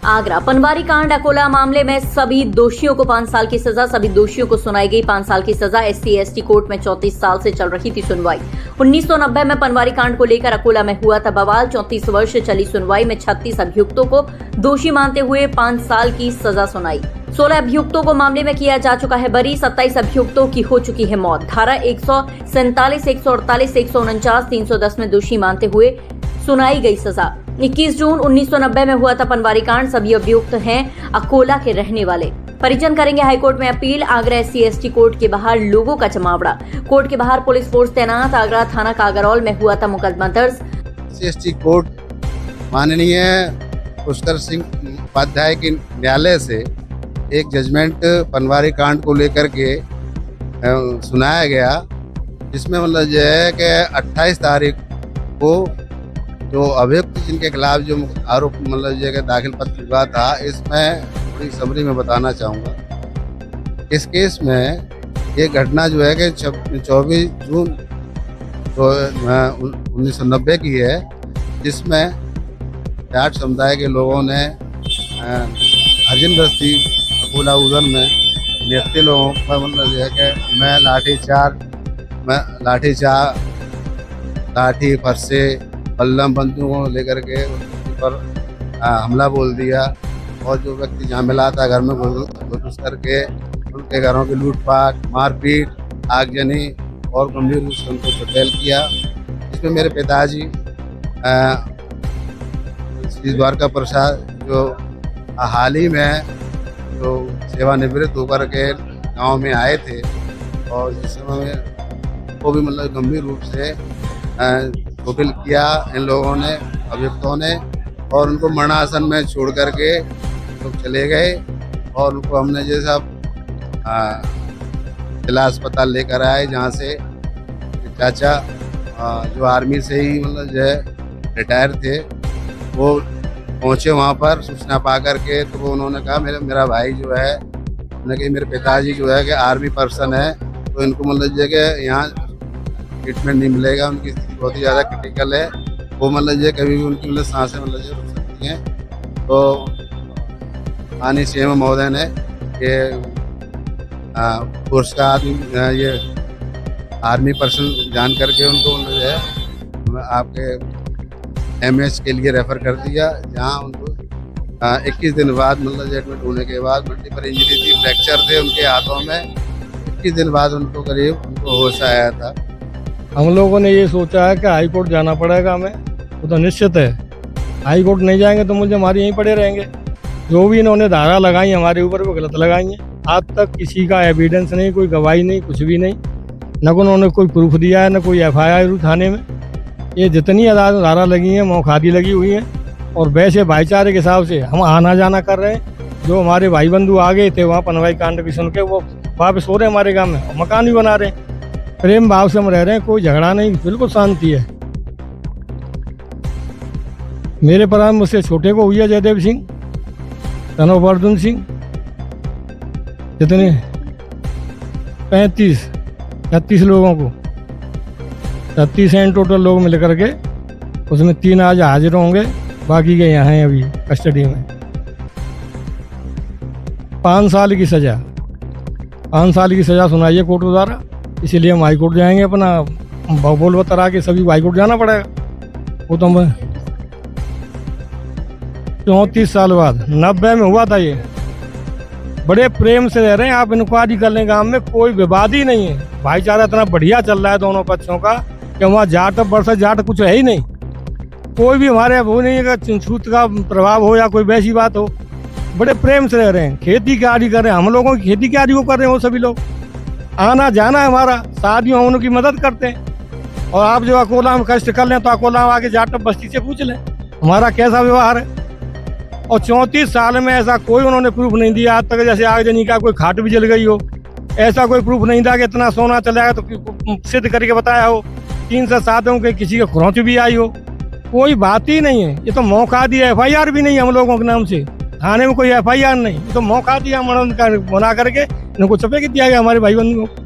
आगरा पनवारी कांड अकोला मामले में सभी दोषियों को 5 साल की सजा। सभी दोषियों को सुनाई गई 5 साल की सजा। SC/ST कोर्ट में 34 साल से चल रही थी सुनवाई। 1990 में पनवारी कांड को लेकर अकोला में हुआ था बवाल। 34 वर्ष चली सुनवाई में 36 अभियुक्तों को दोषी मानते हुए 5 साल की सजा सुनाई। 16 अभियुक्तों को मामले में किया जा चुका है बरी। 27 अभियुक्तों की हो चुकी है मौत। धारा 147, 148, 149, 310 में दोषी मानते हुए सुनाई गई सजा। 21 जून 1990 में हुआ था पनवारी कांड। सभी अभियुक्त हैं अकोला के रहने वाले। परिजन करेंगे हाईकोर्ट में अपील। आगरा SC/ST कोर्ट के बाहर लोगों का जमावड़ा। कोर्ट के बाहर पुलिस फोर्स तैनात। आगरा थाना कागरौल में हुआ था मुकदमा दर्ज। SC/ST कोर्ट माननीय पुष्कर सिंह उपाध्याय के न्यायालय से एक जजमेंट पनवारी कांड को लेकर के सुनाया गया, जिसमें मतलब जो है कि 28 तारीख को जो अभियुक्त जिनके खिलाफ जो आरोप मतलब जो है दाखिल पत्र हुआ था, इसमें थोड़ी समरी में बताना चाहूँगा। इस केस में ये घटना जो है कि 24 जून 1990 की है, जिसमें जाट समुदाय के लोगों ने हरिजन बस्ती अकोला उधर में निहत्ते लोगों पर मतलब जो है कि मैं लाठी फरसे बल्लम बंदूकों को लेकर के उनके पर हमला बोल दिया, और जो व्यक्ति जहाँ मिला था घर में घुस करके उनके घरों की लूटपाट, मारपीट, आगजनी और गंभीर रूप से उनको चुटैल किया। इसमें मेरे पिताजी श्री द्वारका प्रसाद जो हाल ही में जो सेवानिवृत्त होकर के गांव में आए थे, और जिस समय में वो भी मतलब गंभीर रूप से शोभिल किया इन लोगों ने, अभियुक्तों ने, और उनको मरणासन में छोड़ करके लोग चले गए। और उनको हमने जैसा जिला अस्पताल लेकर आए, जहाँ से चाचा जो आर्मी से ही मतलब जो है रिटायर थे, वो पहुँचे वहाँ पर सूचना पा करके। तो वो उन्होंने कहा मेरा भाई जो है, उन्होंने कहा मेरे पिताजी जो है कि आर्मी पर्सन है, तो इनको मतलब जो है कि यहाँ ट्रीटमेंट नहीं मिलेगा, उनकी स्थिति बहुत ही ज़्यादा क्रिटिकल है। वो मतलब जो कभी भी उनकी मतलब सांसें मतलब जो रुक सकती हैं। तो माननीय CM महोदय ने ये पुरस्कार ये आर्मी पर्सन जान करके उनको मतलब जो है आपके MS के लिए रेफ़र कर दिया, जहाँ उनको 21 दिन बाद मतलब एडमिट होने के बाद मल्टीपल इंजरी थी, फ्रैक्चर थे उनके हाथों में। 21 दिन बाद उनको होश आया था। हम लोगों ने ये सोचा है कि हाई कोर्ट जाना पड़ेगा हमें, वो तो निश्चित है। हाई कोर्ट नहीं जाएंगे तो मुझे हमारे यहीं पड़े रहेंगे। जो भी इन्होंने धारा लगाई हमारे ऊपर वो गलत लगाई हैं। आज तक किसी का एविडेंस नहीं, कोई गवाही नहीं, कुछ भी नहीं। न को उन्होंने कोई प्रूफ दिया है, न कोई FIR थाने में। ये जितनी धारा लगी हैं मौखादी लगी हुई हैं, और वैसे भाईचारे के हिसाब से हम आना जाना कर रहे हैं। जो हमारे भाई बंधु आ गए थे वहाँ पनवारी कांड की सुन के, वो वापस हो रहे हैं हमारे गाँव में, और मकान भी बना रहे हैं। प्रेम भाव से हम रह रहे हैं, कोई झगड़ा नहीं, बिल्कुल शांति है। मेरे पर मुझसे छोटे को हुई है जयदेव सिंह, तनव अर्जुन सिंह, जितने 36 लोगों को 36 हैं टोटल लोग मिल करके। उसमें 3 आज हाजिर होंगे, बाकी के यहाँ हैं अभी कस्टडी में। 5 साल की सजा, 5 साल की सजा सुनाई है कोर्ट द्वारा। इसीलिए हम हाई कोर्ट जाएंगे। अपना बोल बता के सभी हाई कोर्ट जाना पड़ेगा। वो तो हम 34 साल बाद 90 में हुआ था। ये बड़े प्रेम से रह रहे हैं। आप इंक्वायरी कर लें, गाँव में कोई विवाद ही नहीं है। भाईचारा इतना बढ़िया चल रहा है दोनों पक्षों का कि वहाँ जाट वर्सेस जाट कुछ है ही नहीं। कोई भी हमारे वो नहीं है कि छूत का प्रभाव हो या कोई वैसी बात हो। बड़े प्रेम से रह रहे हैं। खेती क्यारी कर रहे हैं, हम लोगों की खेती क्यारी वो कर रहे हैं। वो सभी लोग आना जाना है हमारा, शादियों में उनकी मदद करते हैं। और आप जो अकोला में कष्ट कर लें तो अकोला में आके जाट बस्ती से पूछ लें हमारा कैसा व्यवहार है। और 34 साल में ऐसा कोई उन्होंने प्रूफ नहीं दिया आज तक। जैसे आगजनी का कोई खाट भी जल गई हो, ऐसा कोई प्रूफ नहीं था कि इतना सोना चला है तो सिद्ध करके बताया हो। 3 से 7 हो के किसी के खुरौच भी आई हो, कोई बात ही नहीं है। ये तो मौका दिया, FIR भी नहीं हम लोगों के नाम से, थाने में कोई FIR नहीं। ये तो मौका दिया बना करके इनको चपेट दिया गया हमारे भाई बंधुओं को।